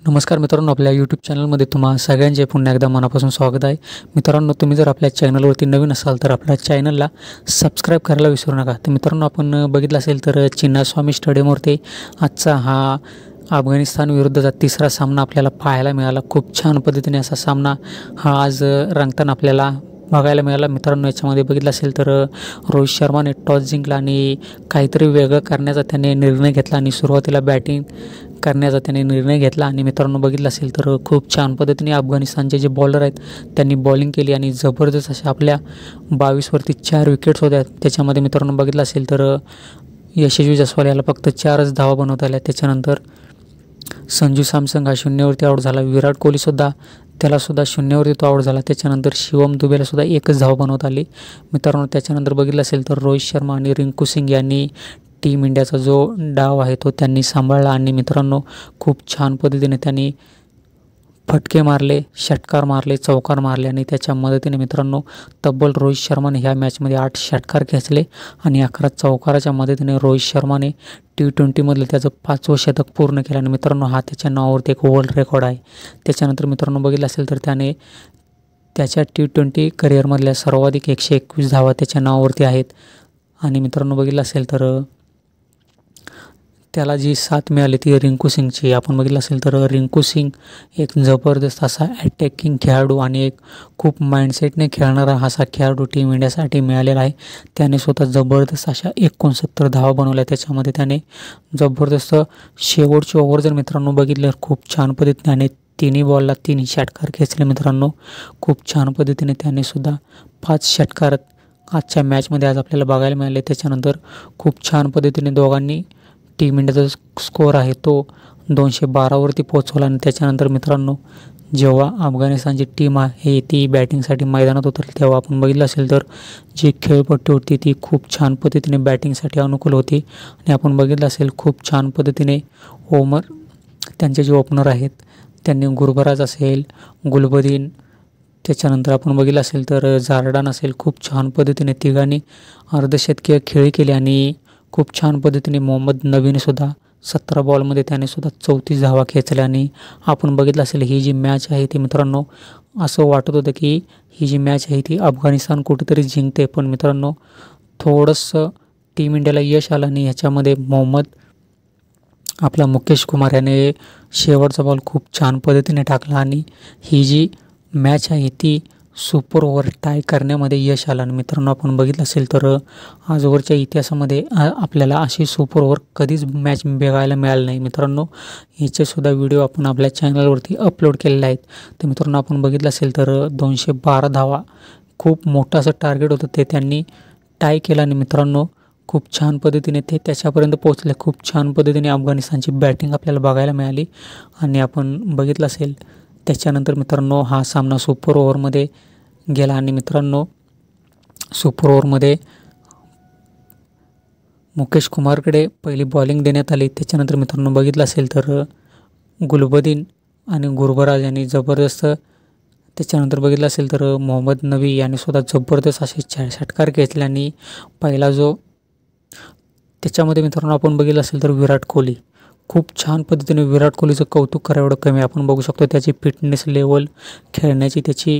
नमस्कार मित्रांनो, आपल्या यूट्यूब चॅनलमध्ये तुम्हा सगळ्यांचे पुन्हा एकदा मनापासून स्वागत आहे। मित्रांनो, तुम्ही जर आपल्या चॅनलवरती नवीन असाल तर आपल्या चॅनलला सबस्क्राईब करायला विसरू नका। तर मित्रांनो, आपण बघितलं असेल तर चिन्नास्वामी स्टेडियमवरती आजचा हा अफगाणिस्तान विरुद्धचा तिसरा सामना आपल्याला पाहायला मिळाला। खूप छान पद्धतीने असा सामना हा आज रंगताना आपल्याला बघायला मिळाला। मित्रांनो, याच्यामध्ये बघितलं असेल तर रोहित शर्माने टॉस जिंकला आणि काहीतरी वेगळं करण्याचा त्याने निर्णय घेतला आणि सुरुवातीला बॅटिंग करण्याचा त्याने निर्णय घेतला। आणि मित्रांनो, बघितलं असेल तर खूप छान पद्धतीने अफगाणिस्तानचे जे बॉलर आहेत त्यांनी बॉलिंग केली आणि जबरदस्त अशा आपल्या 22वरती 4 विकेट्स होत्या। त्याच्यामध्ये मित्रांनो बघितलं असेल तर यशस्वी जायस्वाल याला फक्त 4च धावा बनवता आल्या। त्याच्यानंतर संजू सॅमसन हा 0वरती आउट झाला। विराट कोहलीसुद्धा त्यालासुद्धा 0वरती तो आउट झाला। त्याच्यानंतर शिवम दुबेलासुद्धा 1च धाव बनवता आली। मित्रांनो, त्याच्यानंतर बघितलं असेल तर रोहित शर्मा आणि रिंकू सिंग यांनी टीम इंडियाचा जो डाव आहे तो त्यांनी सांभाळला आणि मित्रांनो खूप छान पद्धतीने त्यांनी फटके मारले, षटकार मारले, चौकार मारले आणि त्याच्या मदतीने मित्रांनो तब्बल रोहित शर्माने ह्या मॅचमध्ये 8 षटकार खेचले आणि 11 चौकाराच्या मदतीने रोहित शर्माने T20मधलं त्याचं 5वं शतक पूर्ण केलं आणि मित्रांनो हा त्याच्या नावावरती एक वर्ल्ड रेकॉर्ड आहे। त्याच्यानंतर मित्रांनो बघितलं असेल तर त्याने त्याच्या T20 करिअरमधल्या सर्वाधिक 121 धावा त्याच्या नावावरती आहेत। आणि मित्रांनो बघितलं असेल तर त्याला जी साथ मिळाली ती रिंकू सिंगची। आपण बघितलं असेल तर रिंकू सिंग एक जबरदस्त असा अटॅकिंग खेळाडू आणि एक खूप माइंडसेटने खेळणारा असा खेळाडू टीम इंडियासाठी मिळालेला आहे। त्याने स्वतः जबरदस्त अशा 69 धावा बनवल्या। त्याच्यामध्ये त्याने जबरदस्त शेवटची ओव्हर जर मित्रांनो बघितलं खूप छान पद्धतीने त्याने 3 बॉलला 3 षटकार खेचले। मित्रांनो खूप छान पद्धतीने त्याने सुद्धा 5 षटकार आजच्या मॅचमध्ये आज आपल्याला बघायला मिळाले। त्याच्यानंतर खूप छान पद्धतीने दोघांनी टीम इंडियाचा स्कोअर आहे तो 212वरती पोहोचवला। आणि त्याच्यानंतर मित्रांनो जेव्हा अफगाणिस्तानची टीम आहे ती बॅटिंगसाठी मैदानात उतरली तेव्हा आपण बघितलं असेल तर जी खेळपट्टी होती ती खूप छान पद्धतीने बॅटिंगसाठी अनुकूल होती। आणि आपण बघितलं असेल खूप छान पद्धतीने त्यांचे जे ओपनर आहेत त्यांनी गुरबराज असेल, गुलबदीन, त्याच्यानंतर आपण बघितलं असेल तर जार्डान असेल, खूप छान पद्धतीने तिघांनी अर्धशतकीय खेळी केली। आणि खूप छान पद्धतीने मोहम्मद नबीनेसुद्धा 17 बॉलमध्ये त्याने सुद्धा 34 धावा खेचल्या। आणि आपण बघितलं असेल ही जी मॅच आहे ती मित्रांनो असं वाटत होतं की ही जी मॅच आहे ती अफगाणिस्तान कुठेतरी जिंकते, पण मित्रांनो थोडंसं टीम इंडियाला यश आलं आणि ह्याच्यामध्ये आपला मुकेश कुमार याने शेवटचा बॉल खूप छान पद्धतीने टाकला आणि ही जी मॅच आहे ती सुपर ओव्हर टाय करण्यामध्ये यश आलं। आणि मित्रांनो आपण बघितलं असेल तर आजवरच्या इतिहासामध्ये आपल्याला अशी सुपर ओव्हर कधीच मॅच बघायला मिळाली नाही। मित्रांनो ह्याचेसुद्धा व्हिडिओ आपण आपल्या चॅनलवरती अपलोड केलेले आहेत। तर मित्रांनो आपण बघितलं असेल तर 212 धावा खूप मोठं असं टार्गेट होतं ते त्यांनी टाय केलं आणि मित्रांनो खूप छान पद्धतीने ते त्याच्यापर्यंत पोहोचले। खूप छान पद्धतीने अफगाणिस्तानची बॅटिंग आपल्याला बघायला मिळाली। आणि आपण बघितलं असेल त्याच्यानंतर मित्रांनो हा सामना सुपर ओव्हरमध्ये गेला आणि मित्रांनो सुपर ओव्हरमध्ये मुकेश कुमारकडे पहिली बॉलिंग देण्यात आली। त्याच्यानंतर मित्रांनो बघितलं असेल तर गुलबदीन आणि गुरबराज यांनी जबरदस्त, त्याच्यानंतर बघितलं असेल तर मोहम्मद नबी यांनी सुद्धा जबरदस्त असे षटकार घेतले। आणि पहिला जो त्याच्यामध्ये मित्रांनो आपण बघितलं असेल तर विराट कोहली खूप छान पद्धतीने, विराट कोहलीचं कौतुक करा एवढं कमी। आपण बघू शकतो त्याची फिटनेस लेवल, खेळण्याची त्याची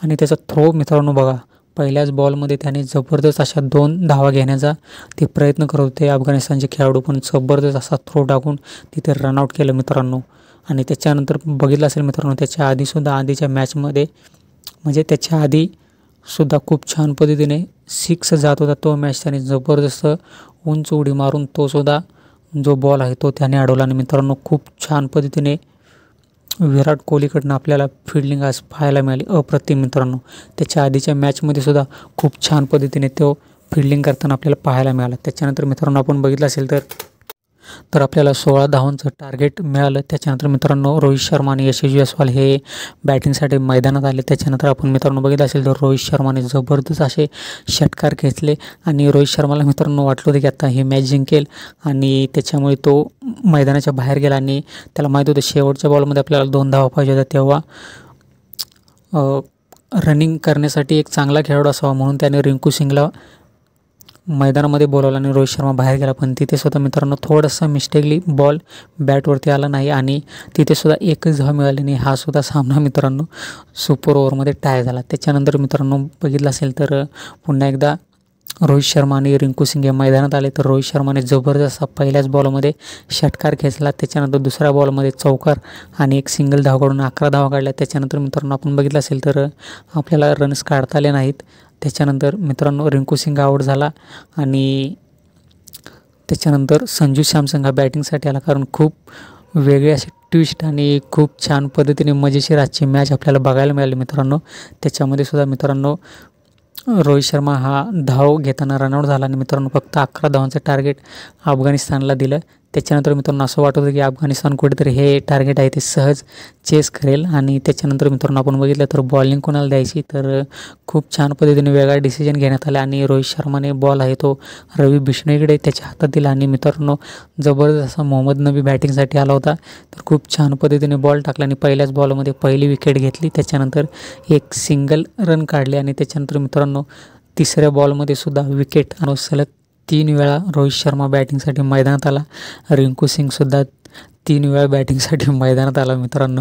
आणि त्याचा थ्रो मित्रांनो बघा, पहिल्याच बॉलमध्ये त्याने जबरदस्त अशा 2 धावा घेण्याचा ते प्रयत्न करत होते अफगाणिस्तानचे खेळाडू, पण जबरदस्त असा थ्रो टाकून तिथे रनआउट केलं मित्रांनो। आणि त्याच्यानंतर बघितलं असेल मित्रांनो त्याच्या आधीसुद्धा आधीच्या मॅचमध्ये म्हणजे त्याच्या आधीसुद्धा खूप छान पद्धतीने 6 जात होता तो मॅच, त्याने जबरदस्त उंच उडी मारून तोसुद्धा जो बॉल आहे तो त्याने अडवला। आणि मित्रांनो खूप छान पद्धतीने विराट कोहलीकडनं आपल्याला फिल्डिंग आज पाहायला मिळाली अप्रतिम। मित्रांनो त्याच्या आधीच्या मॅचमध्ये सुद्धा खूप छान पद्धतीने तो फिल्डिंग करताना आपल्याला पाहायला मिळाला। त्याच्यानंतर मित्रांनो आपण बघितलं असेल तर आपल्याला 16 धावांचं टार्गेट मिळालं। त्याच्यानंतर मित्रांनो रोहित शर्मा आणि यशस्वी जायस्वाल हे बॅटिंगसाठी मैदानात आले। त्याच्यानंतर आपण मित्रांनो बघितलं असेल तर रोहित शर्माने जबरदस्त असे षटकार खेचले आणि रोहित शर्माला मित्रांनो वाटलं होतं की आता ही मॅच जिंकेल आणि त्याच्यामुळे तो मैदानाच्या बाहेर गेला आणि त्याला माहीत होतं शेवटच्या बॉलमध्ये आपल्याला 2 धावा पाहिजे होत्या, तेव्हा रनिंग करण्यासाठी एक चांगला खेळाडू असावा म्हणून त्याने रिंकू सिंगला मैदानामध्ये बोलावला आणि रोहित शर्मा बाहेर गेला, पण तिथे सुद्धा मित्रांनो थोडंसं मिस्टेकली बॉल बॅटवरती आला नाही आणि तिथे सुद्धा एकच धाव मिळाली आणि हा सुद्धा सामना मित्रांनो सुपर ओव्हरमध्ये टाय झाला. त्याच्यानंतर मित्रांनो बघितलं असेल तर पुन्हा एकदा रोहित शर्मा आणि रिंकू सिंग या मैदानात आले, तर रोहित शर्माने जबरदस्त पहिल्याच बॉलमध्ये षटकार खेचला. त्याच्यानंतर दुसऱ्या बॉलमध्ये चौकार आणि एक सिंगल धाव काढून 11 धावा काढल्या. त्याच्यानंतर मित्रांनो आपण बघितलं असेल तर आपल्याला रन्स काढता आले नाहीत. त्याच्यानंतर मित्रांनो रिंकू सिंग आऊट झाला आणि त्याच्यानंतर संजू सॅमसन हा बॅटिंगसाठी आला, कारण खूप वेगळे असे ट्विस्ट आणि खूप छान पद्धतीने मजेशीर आजची मॅच आपल्याला बघायला मिळाली मित्रांनो. त्याच्यामध्ये सुद्धा मित्रांनो रोहित शर्मा हा धाव घेताना रनआउट झाला आणि मित्रांनो फक्त 11 धावांचं टार्गेट अफगाणिस्तानला दिलं. त्याच्यानंतर मित्रांनो असं वाटत होतं की अफगाणिस्तान कुठेतरी हे टार्गेट आहे ते सहज चेस करेल. आणि त्याच्यानंतर मित्रांनो आपण बघितलं तर बॉलिंग कोणाला द्यायची, तर खूप छान पद्धतीने वेगळा डिसिजन घेण्यात आला आणि रोहित शर्माने बॉल आहे तो रवी बिष्णोईकडे त्याच्या हातात दिला आणि मित्रांनो जबरदस्त असा मोहम्मद नबी बॅटिंगसाठी आला होता, तर खूप छान पद्धतीने बॉल टाकला आणि पहिल्याच बॉलमध्ये पहिली विकेट घेतली. त्याच्यानंतर एक सिंगल रन काढले आणि त्याच्यानंतर मित्रांनो तिसऱ्या बॉलमध्ये सुद्धा विकेट आणि सलग 3 वेळा रोहित शर्मा बॅटिंगसाठी मैदानात आला. रिंकू सिंगसुद्धा 3 वेळा बॅटिंगसाठी मैदानात आला. मित्रांनो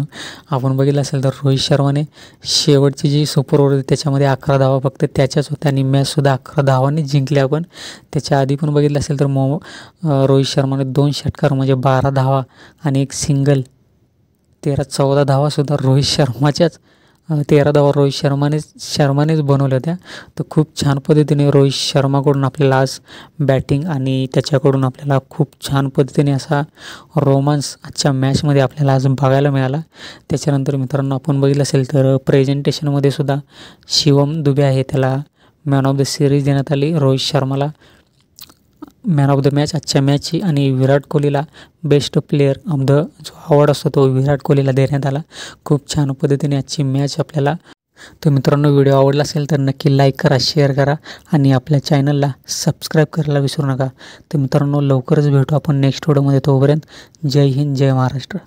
आपण बघितलं असेल तर रोहित शर्माने शेवटची जी सुपर ओव्हर होती त्याच्यामध्ये 11 धावा फक्त त्याच्याच होत्या आणि मॅचसुद्धा 11 धावांनी जिंकली. आपण त्याच्या आधी पण बघितलं असेल तर रोहित शर्माने 2 षटकार म्हणजे 12 धावा आणि एक सिंगल 13-14 धावासुद्धा रोहित शर्माच्याच 13 धावा रोहित शर्मानेच बनवल्या होत्या. तर खूप छान पद्धतीने रोहित शर्माकडून आपल्याला आज बॅटिंग आणि त्याच्याकडून आपल्याला खूप छान पद्धतीने असा रोमांस आजच्या मॅचमध्ये आपल्याला आज बघायला मिळाला. त्याच्यानंतर मित्रांनो आपण बघितलं असेल तर प्रेझेंटेशनमध्ये सुद्धा शिवम दुबे आहे त्याला मॅन ऑफ द सिरीज देण्यात आली, रोहित शर्माला मॅन ऑफ द मॅच आजच्या मॅचची आणि विराट कोहलीला बेस्ट प्लेयर ऑफ द जो अवॉर्ड असतो तो विराट कोहलीला देण्यात आला. खूप छान पद्धतीने आजची मॅच आपल्याला. तर मित्रांनो व्हिडिओ आवडला असेल तर नक्की लाईक करा, शेअर करा आणि आपल्या चॅनलला सबस्क्राईब करायला विसरू नका. तर मित्रांनो लवकरच भेटू आपण नेक्स्ट व्हिडिओमध्ये. तोपर्यंत जय हिंद, जय महाराष्ट्र.